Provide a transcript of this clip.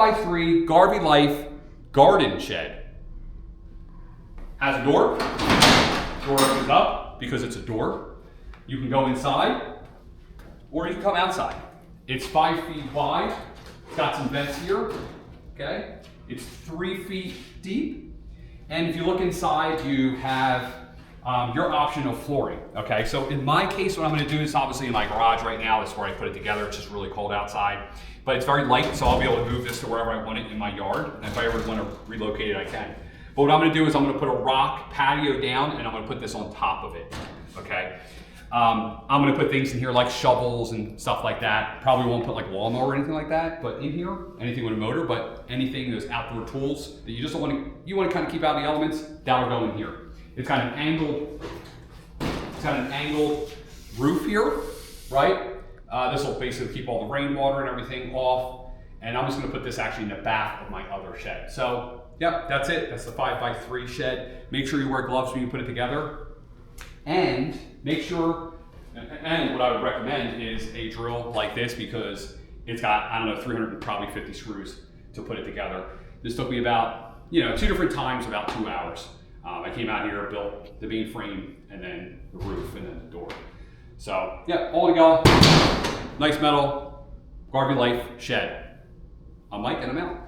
5x3 Garvey Life garden shed. Has a door. Door opens up because it's a door. You can go inside or you can come outside. It's 5 feet wide. It's got some vents here. Okay. It's 3 feet deep. And if you look inside, you have your option of flooring. Okay. So in my case, what I'm going to do is obviously in my garage right now. That's where I put it together. It's just really cold outside. But it's very light, so I'll be able to move this to wherever I want it in my yard. And if I ever want to relocate it, I can. But what I'm going to do is I'm going to put a rock patio down and I'm going to put this on top of it. Okay. I'm going to put things in here like shovels and stuff like that. Probably won't put like lawnmower or anything like that, but in here, anything with a motor, but anything, those outdoor tools that you just don't want to, you want to kind of keep out of the elements, that'll go in here. It's got an angled roof here, right? This will basically keep all the rainwater and everything off. And I'm just going to put this actually in the back of my other shed. So, yeah, that's it. That's the 5x3 shed. Make sure you wear gloves when you put it together. And make sure, and what I would recommend is a drill like this because it's got, I don't know, 350 screws to put it together. This took me about, 2 different times, about 2 hours. I came out here, built the main frame, and then the roof, and then the door. So, yeah, all together, nice metal, Garvey Life shed. I'm Mike, and I'm out.